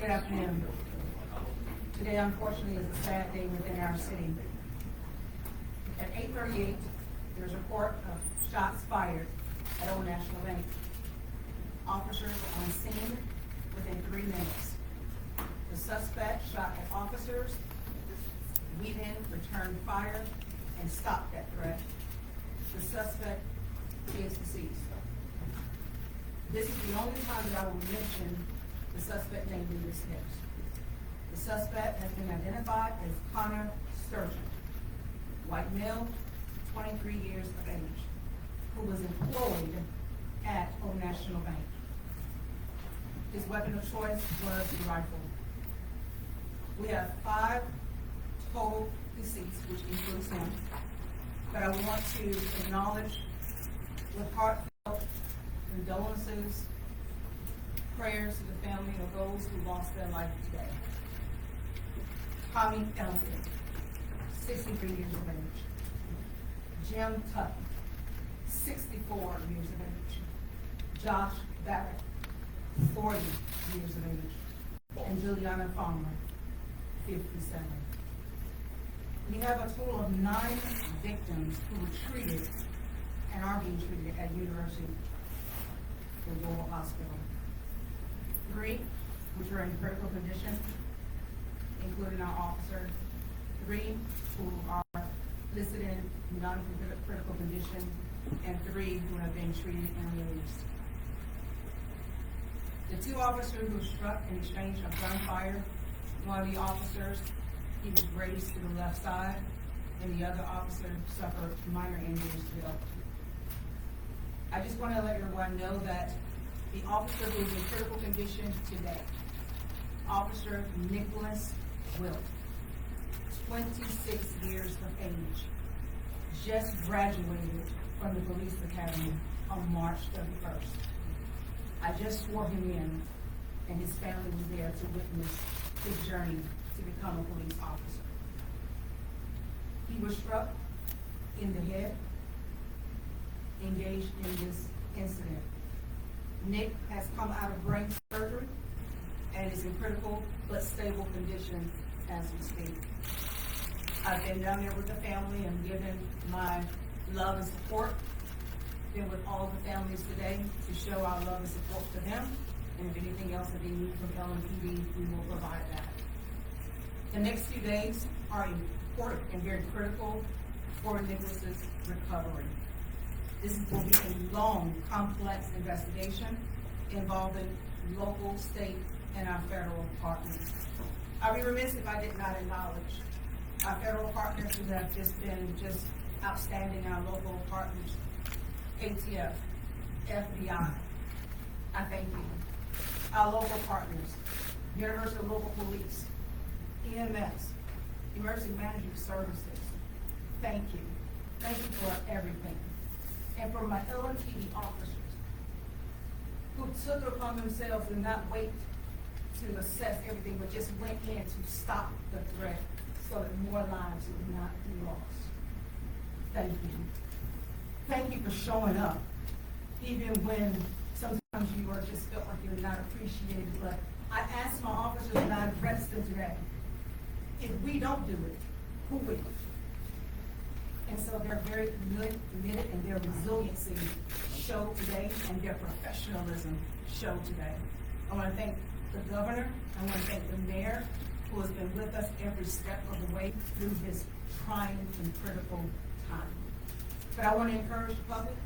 Good afternoon. Today, unfortunately, is a sad day within our city. At 8:38, there's a report of shots fired at Old National Bank. Officers were on scene within 3 minutes. The suspect shot at officers. We then returned fire and stopped that threat. The suspect is deceased. This is the only time that I will mention the suspect name in this case. The suspect has been identified as Connor Sturgeon, white male, 23 years of age, who was employed at Old National Bank. His weapon of choice was the rifle. We have 5 total deceased, which includes him, but I want to acknowledge with heartfelt condolences, prayers to the family of those who lost their life today. Tommy Elliott, 63 years of age. Jim Tutton, 64 years of age. Josh Barrett, 40 years of age. And Juliana Farmer, 57. We have a total of 9 victims who were treated and are being treated at University of Louisville Hospital. 3 which are in critical condition, including our officer. 3 who are listed in non-critical condition, and 3 who have been treated and released. The 2 officers who struck in exchange of gunfire, one of the officers, he was grazed to the left side, and the other officer suffered minor injuries to the upper. I just want to let everyone know that the officer who is in critical condition today, Officer Nicholas Wilt, 26 years of age, just graduated from the police academy on March 31st. I just swore him in, and his family was there to witness his journey to become a police officer. He was struck in the head, engaged in this incident. Nick has come out of brain surgery and is in critical but stable condition as we speak. I've been down there with the family and given my love and support. Been with all the families today to show our love and support to them, and if anything else that they need from LMPD, we will provide that. The next few days are important and very critical for Nicholas's recovery. This will be a long, complex investigation involving local, state, and our federal partners. I'd be remiss if I did not acknowledge our federal partners who have just been outstanding, our local partners, ATF, FBI. I thank you. Our local partners, Universal Local Police, EMS, Emergency Management Services. Thank you. Thank you for everything. And for my LMPD officers who took it upon themselves to not wait to assess everything, but just went in to stop the threat so that more lives would not be lost. Thank you. Thank you for showing up, even when sometimes you are just felt like you're not appreciated. But I asked my officers and I addressed them today, if we don't do it, who will? And so they're very committed, and their resiliency showed today, and their professionalism showed today. I want to thank the governor. I want to thank the mayor, who has been with us every step of the way through this trying and critical time. But I want to encourage the public,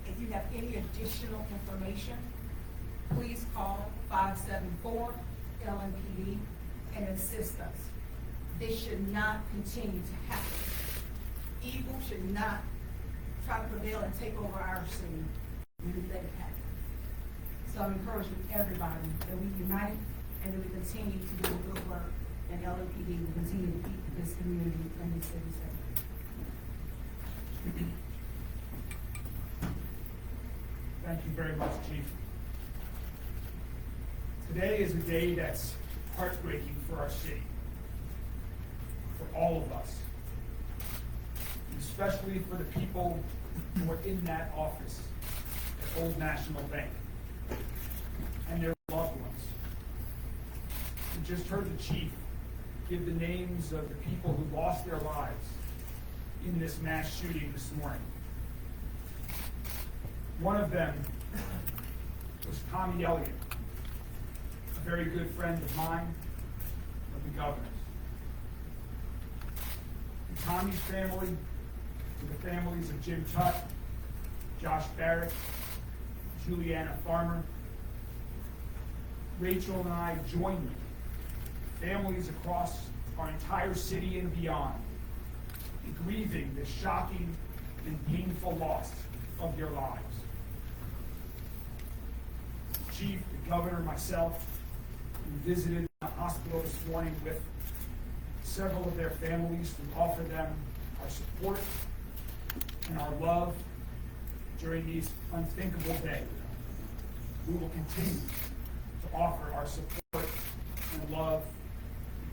if you have any additional information, please call 574-LMPD and assist us. This should not continue to happen. Evil should not try to prevail and take over our city. We would let it happen. So I'm encouraging everybody that we unite and that we continue to do the good work, and LMPD will continue to keep this community and this city safe. Thank you very much, Chief. Today is a day that's heartbreaking for our city, for all of us, especially for the people who are in that office at Old National Bank and their loved ones. just heard the chief give the names of the people who lost their lives in this mass shooting this morning. One of them was Tommy Elliott, a very good friend of mine, of the governor's. And Tommy's family, to the families of Jim Tutt, Josh Barrett, Juliana Farmer, Rachel and I join you, families across our entire city and beyond, in grieving the shocking and painful loss of your lives. The chief, the governor, myself, we visited the hospital this morning with several of their families to offer them our support and our love during these unthinkable days. We will continue to offer our support and love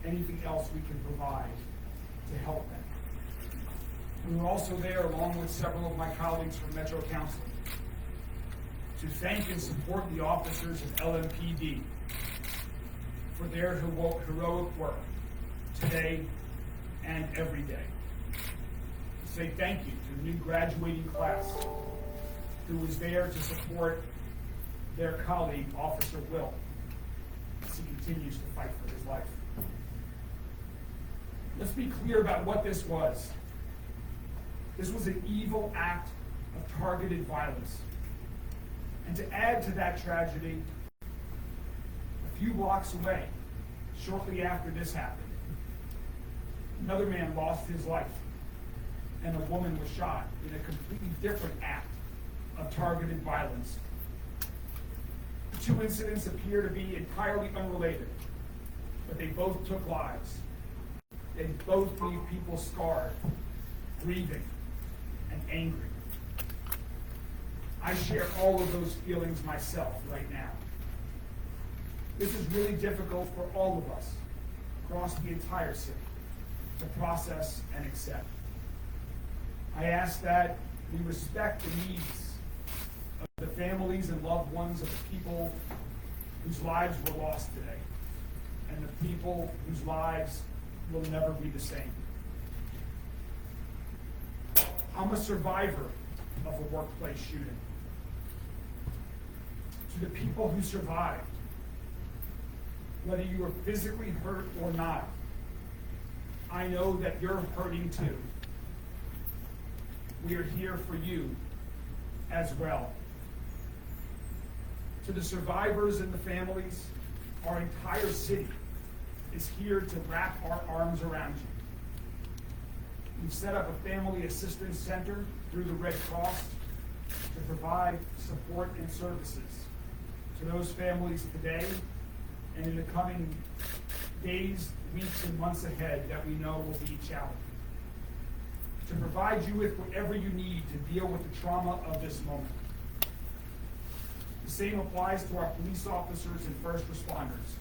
and anything else we can provide to help them. We were also there, along with several of my colleagues from Metro Council, to thank and support the officers of LMPD for their heroic work today and every day. To say thank you to the new graduating class who was there to support their colleague, Officer Will, as he continues to fight for his life. Let's be clear about what this was. This was an evil act of targeted violence. And to add to that tragedy, a few blocks away, shortly after this happened, another man lost his life, and a woman was shot in a completely different act of targeted violence. The two incidents appear to be entirely unrelated, but they both took lives. They both leave people scarred, grieving, and angry. I share all of those feelings myself right now. This is really difficult for all of us across the entire city to process and accept. I ask that we respect the needs of the families and loved ones of the people whose lives were lost today, and the people whose lives will never be the same. I'm a survivor of a workplace shooting. To the people who survived, whether you were physically hurt or not, I know that you're hurting too. We are here for you as well. To the survivors and the families, our entire city is here to wrap our arms around you. We've set up a family assistance center through the Red Cross to provide support and services to those families today and in the coming days, weeks, and months ahead that we know will be challenging. To provide you with whatever you need to deal with the trauma of this moment. The same applies to our police officers and first responders.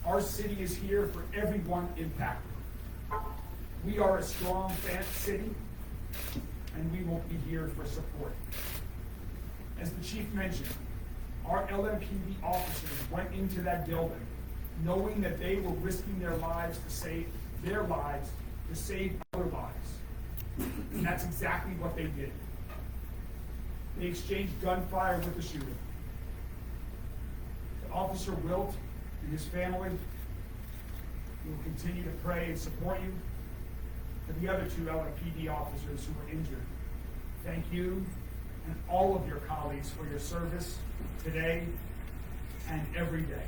Our city is here for everyone impacted. We are a strong city, and we will be here for support. As the chief mentioned, our LMPD officers went into that building knowing that they were risking their lives to save other lives. And that's exactly what they did. They exchanged gunfire with the shooter. To Officer Wilt and his family, we will continue to pray and support you. For the other two LMPD officers who were injured, thank you and all of your colleagues for your service today and every day.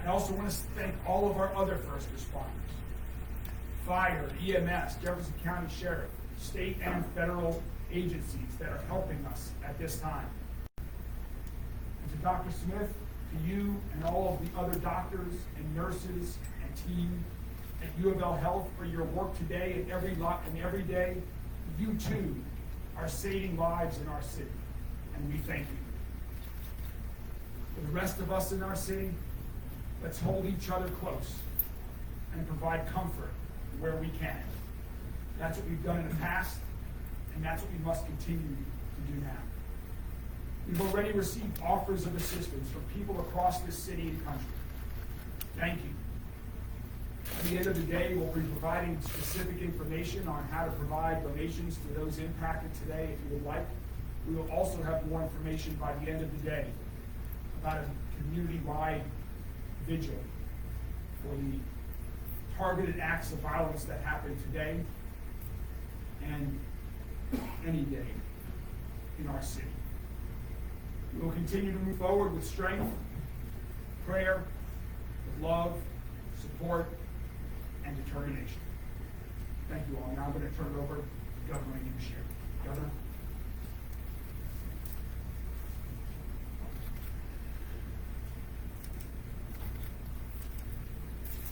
I also want to thank all of our other first responders, fire, EMS, Jefferson County Sheriff, state and federal agencies that are helping us at this time. And to Dr. Smith, to you and all of the other doctors and nurses and team at U of L Health for your work today and every day, you too are saving lives in our city, and we thank you. For the rest of us in our city, let's hold each other close and provide comfort where we can. That's what we've done in the past, and that's what we must continue to do now. We've already received offers of assistance from people across this city and country. Thank you. At the end of the day, we'll be providing specific information on how to provide donations to those impacted today if you would like. We will also have more information by the end of the day about a community-wide vigil for the targeted acts of violence that happen today and any day in our city. We will continue to move forward with strength, prayer, with love, support, and determination. Thank you all. Now I'm going to turn it over to Governor Share. Governor.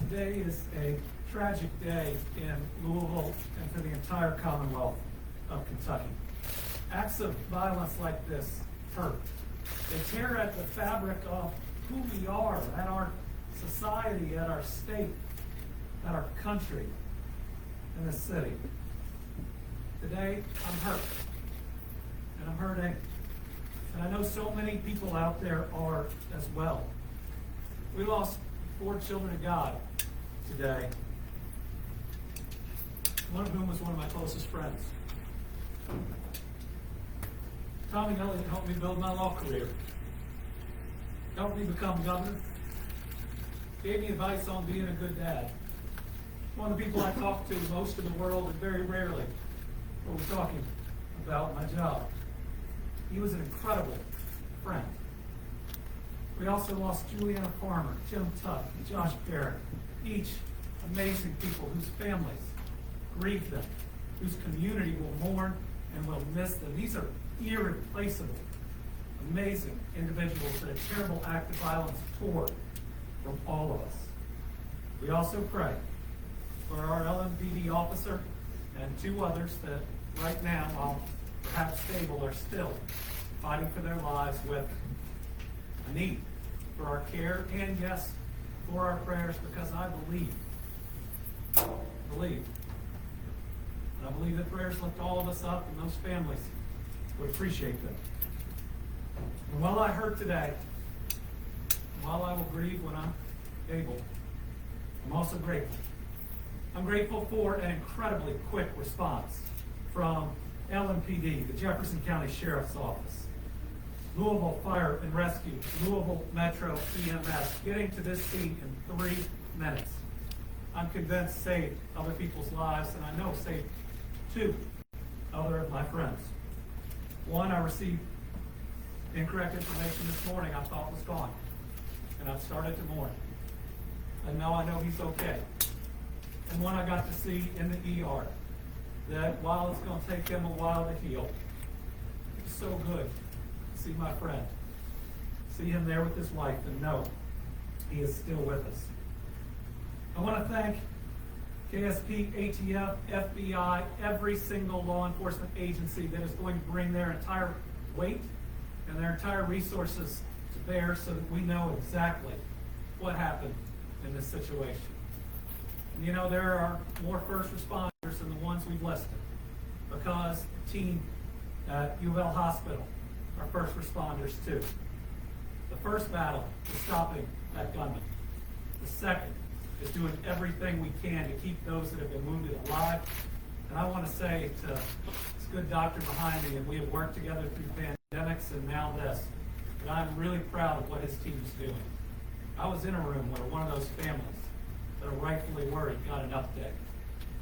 Today is a tragic day in Louisville and for the entire Commonwealth of Kentucky. Acts of violence like this hurt. They tear at the fabric of who we are, at our society, at our state, at our country, and the city. Today, I'm hurt. And I'm hurting. And I know so many people out there are as well. We lost 4 children of God today, one of whom was one of my closest friends. Tommy Elliott helped me build my law career, helped me become governor, gave me advice on being a good dad. One of the people I talk to most in the world, and very rarely when we're talking about my job. He was an incredible friend. We also lost Juliana Farmer, Jim Tuck, and Josh Barrett, each amazing people whose families grieve them, whose community will mourn and will miss them. These are irreplaceable, amazing individuals that a terrible act of violence tore from all of us. We also pray for our LMPD officer and 2 others that right now, while perhaps stable, are still fighting for their lives with a need for our care and, yes, for our prayers, because I believe that prayers lift all of us up, and those families would appreciate them. And while I hurt today, while I will grieve when I'm able, I'm also grateful. I'm grateful for an incredibly quick response from LMPD, the Jefferson County Sheriff's Office, Louisville Fire and Rescue, Louisville Metro EMS, getting to this scene in 3 minutes. I'm convinced saved other people's lives, and I know saved 2 other of my friends. One, I received incorrect information this morning I thought was gone, and I've started to mourn. And now I know he's okay. And one I got to see in the ER, that while it's going to take him a while to heal, it was so good to see my friend, see him there with his wife, and know he is still with us. I want to thank KSP, ATF, FBI, every single law enforcement agency that is going to bring their entire weight and their entire resources to bear so that we know exactly what happened in this situation. And you know, there are more first responders than the ones we've listed, because the team at UL Hospital are first responders too. The first battle is stopping that gunman. The second is doing everything we can to keep those that have been wounded alive. And I want to say to this good doctor behind me, and we have worked together through pandemics and now this, that I'm really proud of what his team is doing. I was in a room where one of those families that are rightfully worried got an update.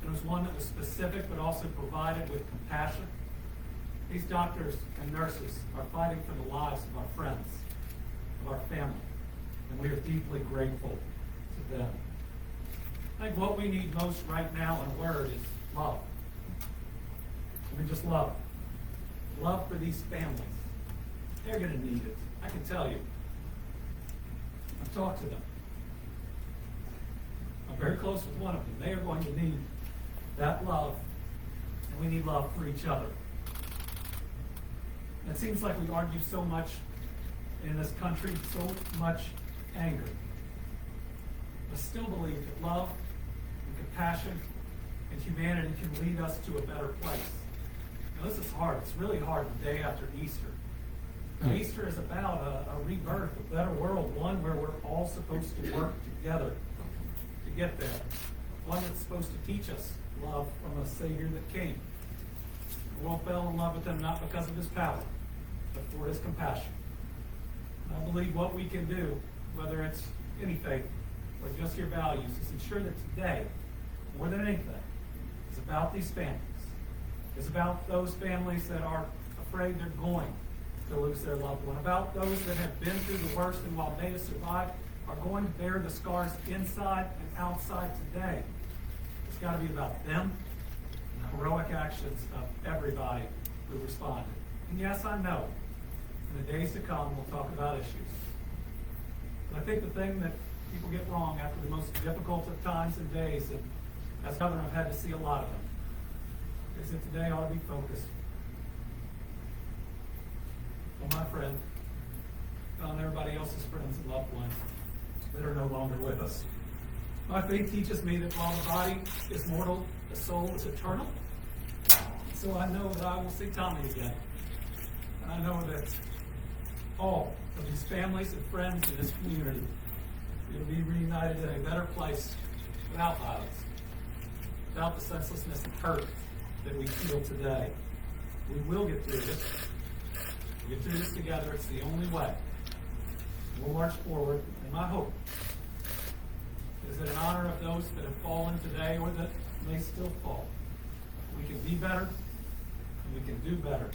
It was one that was specific but also provided with compassion. These doctors and nurses are fighting for the lives of our friends, of our family, and we are deeply grateful to them. I think what we need most right now in a word is love. I mean, just love. Love for these families. They're going to need it. I can tell you. I've talked to them. I'm very close with one of them. They are going to need that love, and we need love for each other. And it seems like we argue so much in this country, so much anger. I still believe that love and compassion and humanity can lead us to a better place. Now, this is hard. It's really hard the day after Easter. Easter is about a rebirth, a better world, one where we're all supposed to work together to get there. One that's supposed to teach us love from a Savior that came. The world fell in love with him not because of his power, but for his compassion. And I believe what we can do, whether it's any faith or just your values, is ensure that today, more than anything, is about these families. It's about those families that are afraid they're going to lose their loved one, about those that have been through the worst and while may have survived, are going to bear the scars inside and outside today. It's got to be about them and the heroic actions of everybody who responded. And yes, I know, in the days to come, we'll talk about issues. But I think the thing that people get wrong after the most difficult of times and days, and as governor, I've had to see a lot of them, is that today ought to be focused on my friend, and on everybody else's friends and loved ones that are no longer with us. My faith teaches me that while the body is mortal, the soul is eternal. So I know that I will see Tommy again. And I know that all of these families and friends in this community will be reunited in a better place without violence, without the senselessness and hurt that we feel today. We will get through this. We'll get through this together. It's the only way. We'll march forward, and my hope is that in honor of those that have fallen today or that may still fall, we can be better and we can do better.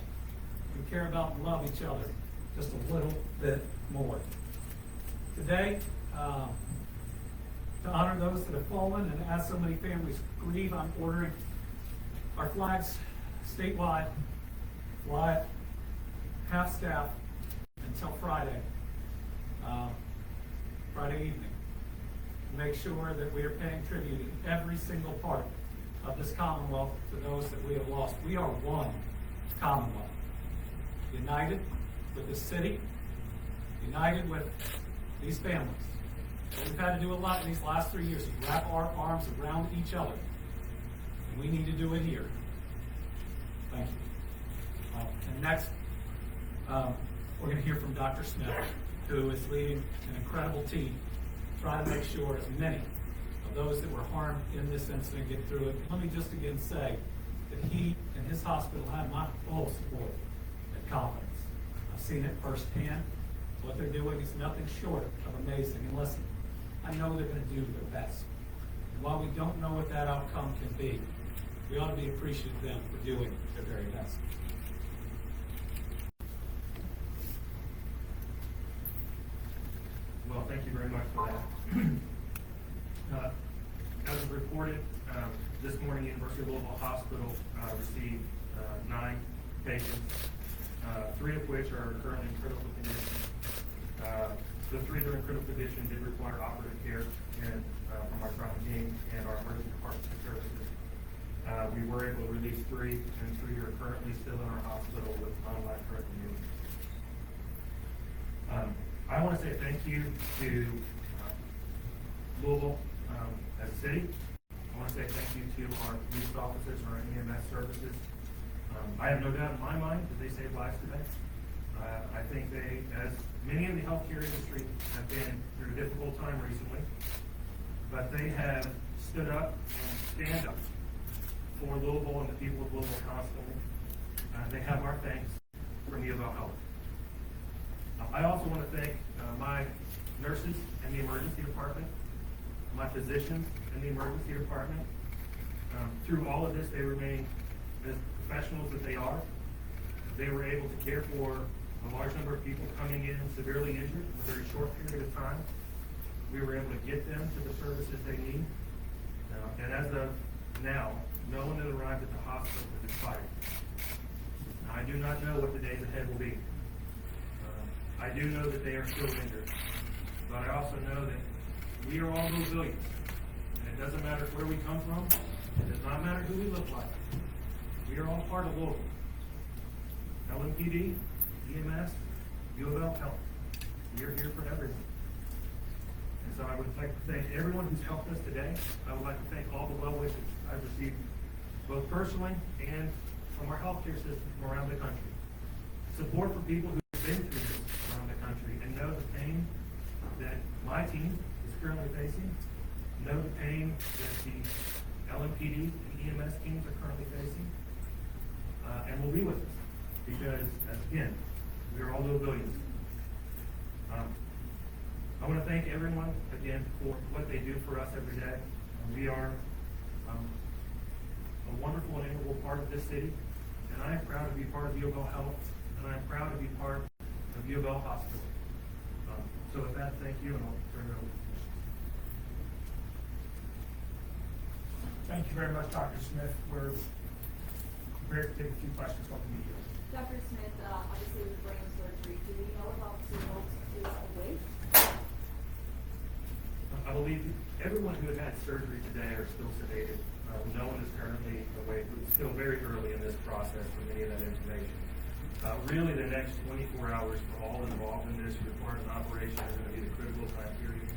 We care about and love each other just a little bit more. Today, to honor those that have fallen, and as so many families grieve, I'm ordering our flags statewide fly at half-staff until Friday evening. Make sure that we are paying tribute in every single part of this Commonwealth to those that we have lost. We are one Commonwealth, united with the city, united with these families. And we've had to do a lot in these last 3 years to wrap our arms around each other. And we need to do it here. Thank you. And next, we're going to hear from Dr. Smith, who is leading an incredible team to try to make sure as many of those that were harmed in this incident get through it. Let me just again say that he and his hospital have my full support and confidence. I've seen it firsthand. What they're doing is nothing short of amazing. And listen, I know they're going to do their best. And while we don't know what that outcome can be, we ought to be appreciative of them for doing their very best. Well, thank you very much for that. As was reported, this morning, University of Louisville Hospital received 9 patients, 3 of which are currently in critical condition. The 3 that are in critical condition did require operative care from our trauma team and our emergency department services. We were able to release 3, and 3 are currently still in our hospital with non-life-threatening injuries. I want to say thank you to Louisville as a city. I want to say thank you to our police officers and our EMS services. I have no doubt in my mind that they saved lives today. I think they, as many in the healthcare industry, have been through a difficult time recently, but they have stood up and stand up for Louisville and the people of Louisville constantly. They have our thanks from U of L Health. I also want to thank my nurses in the emergency department, my physicians in the emergency department. Through all of this, they remain as professionals that they are. They were able to care for a large number of people coming in severely injured in a very short period of time. We were able to get them to the services they need. And as of now, no one that arrived at the hospital has expired. Now, I do not know what the days ahead will be. I do know that they are still injured, but I also know that we are all Louisvillians, and it doesn't matter where we come from. It does not matter who we look like. We are all part of Louisville. LMPD, EMS, U of L Health. We are here for everyone. And so I would like to thank everyone who's helped us today. I would like to thank all the well wishes I've received, both personally and from our healthcare system from around the country. Support for people who been through this around the country and know the pain that my team is currently facing, know the pain that the LMPD and EMS teams are currently facing, and will be with us because, again, we are all Louisvillians. I want to thank everyone again for what they do for us every day. We are a wonderful and integral part of this city, and I am proud to be part of U of L Health, and I am proud to be part of U of L Hospital. So with that, thank you, and I'll turn it over. Thank you very much, Dr. Smith. We're prepared to take a few questions from the media. Dr. Smith, obviously with brain surgery, do we know if Officer Wilkes is awake? I believe everyone who had surgery today are still sedated. No one is currently awake. It's still very early in this process for many of that information. Really, the next 24 hours for all involved in this report and operation is going to be the critical time period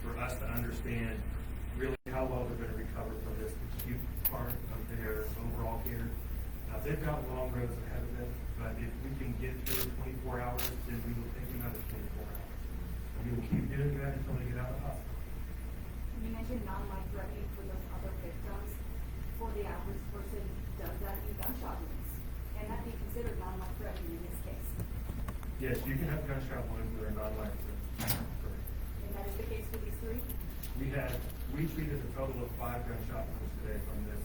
for us to understand really how well they're going to recover from this acute part of their overall care. They've got long roads ahead of them, but if we can get through 24 hours, then we will take another 24 hours. And we will keep doing that until they get out of the hospital. You mentioned non-life-threatening for those other victims. For the average person, does that mean gunshot wounds? Can that be considered non-life-threatening in this case? Yes, you can have gunshot wounds that are non-life-threatening. And that is the case for these three? We treated a total of 5 gunshot wounds today from this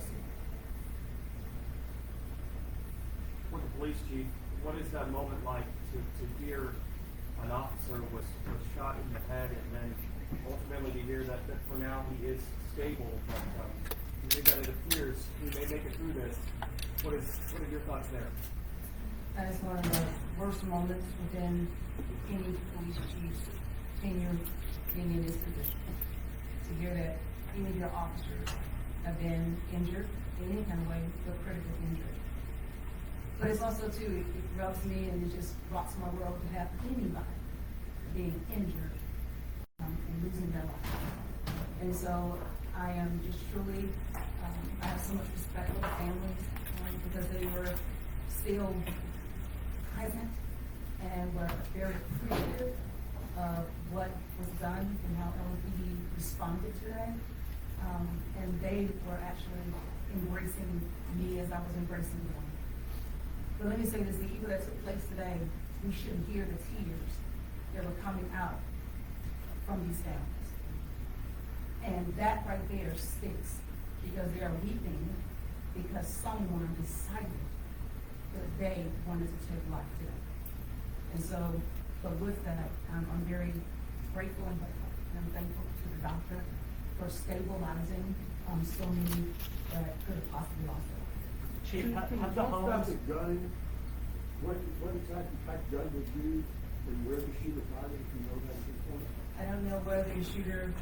scene. For the police chief, what is that moment like to hear an officer was shot in the head and then ultimately to hear that for now he is stable, but you think that it appears he may make it through this. What are your thoughts there? That is one of the worst moments within any police chief's tenure being in this position. To hear that any of your officers have been injured in any kind of way, but critical injury. But it's also too, it rubs me and it just rocks my world to have anybody being injured and losing their life. And so I am just truly, I have so much respect for the families because they were still present and were very appreciative of what was done and how LMPD responded today. And they were actually embracing me as I was embracing them. But let me say this, the evil that took place today, we should hear the tears that were coming out from these families. And that right there sticks because they are weeping because someone decided that they wanted to take life today. And so, but with that, I'm very grateful and I'm thankful to the doctor for stabilizing so many that could have possibly lost their life. Chief, Can you have the talk about homes, the gun? What exactly type of gun was used and where the shooter fired, if you know that at this point? I don't know where the shooter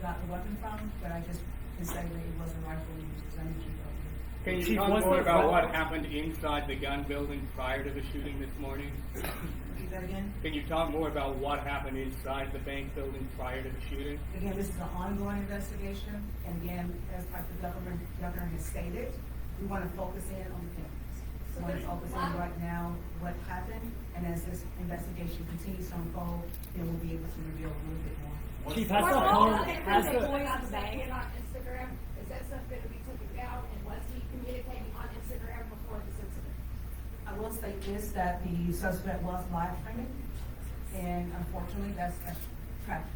got the weapon from, but I just can say that it was a rifle used as I usually go. Can you Chief, talk was more there about what weapons? happened inside the gun building prior to the shooting this morning? Repeat that again? Can you talk more about what happened inside the bank building prior to the shooting? Again, this is an ongoing investigation, and again, as like the governor has stated, we want to focus in on the families. We want to focus in right now what happened, and as this investigation continues to unfold, then we'll be able to reveal a little bit more. Chief, has the home, has the, About saying it on Instagram, is that stuff going to be taken down, and was he communicating on Instagram before this incident? I will say this, that the suspect was live streaming, and unfortunately, that's tragic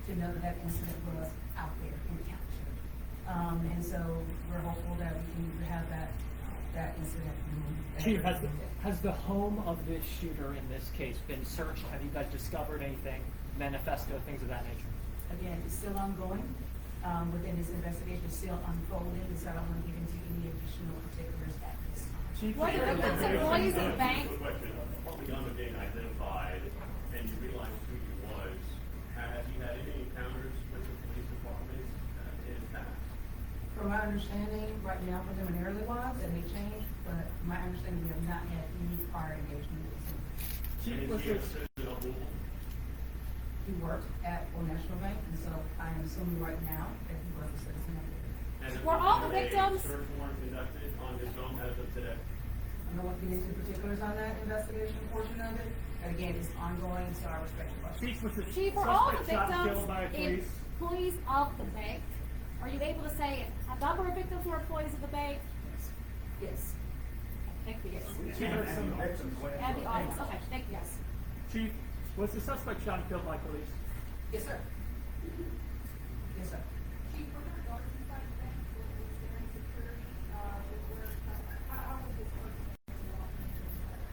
to know that that incident was out there and captured. And so we're hopeful that we can have that incident removed. Chief, has the home of this shooter in this case been searched? Have you guys discovered anything, manifesto, things of that nature? Again, it's still ongoing, within this investigation, it's still unfolding, so I don't want to get into any additional particulars at this time. Chief, What are the employees of the bank? Quick question, what was on the date identified and you realized who he was, have you had any encounters with the police department in the past? From my understanding, right now, preliminarily wise, it may change, but my understanding, we have not had any prior engagement with him. Chief, And was is he a there, citizen of Louisville? He worked at Old National Bank, and so I am assuming right now that he was a citizen of it. And Were all the was there a victims- search warrant conducted on his home as of today? I don't want to get into particulars on that investigation portion of it, but again, it's ongoing, so I respect your question. Chief, was the Chief, were all the suspect shot and victims killed by police? employees of the bank? Are you able to say a number of victims were employees of the bank? Yes. Thank you. Chief, And the audience, okay, thank you. Yes. Chief, was the suspect shot and killed by police? Yes, sir. Yes, sir. Chief, were there guards inside the bank, was there any security, how was this person?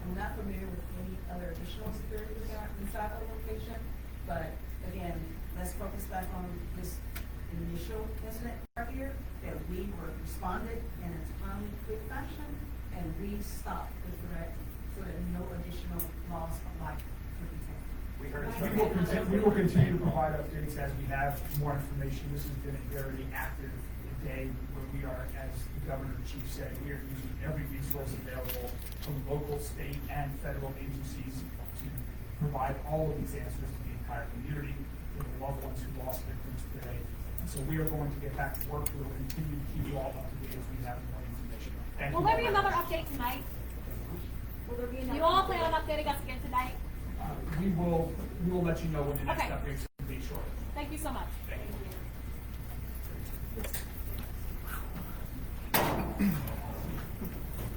I'm not familiar with any other additional security we got inside the location, but again, let's focus back on this initial incident right here, that we were responded in a timely, quick fashion, and we stopped the threat so that no additional loss of life could be taken. We will continue to provide updates as we have more information. This has been a very active day where we are, as the governor and chief said, we are using every resource available from local, state, and federal agencies to provide all of these answers to the entire community, to the loved ones who lost victims today. And so we are going to get back to work. We will continue to keep you all up to date as we have more information. Thank you. Will there be another update tonight? Will there be You all plan on updating us again tonight? We will let you know when the next Okay. updates will be shortly. Thank you so much. Thank you.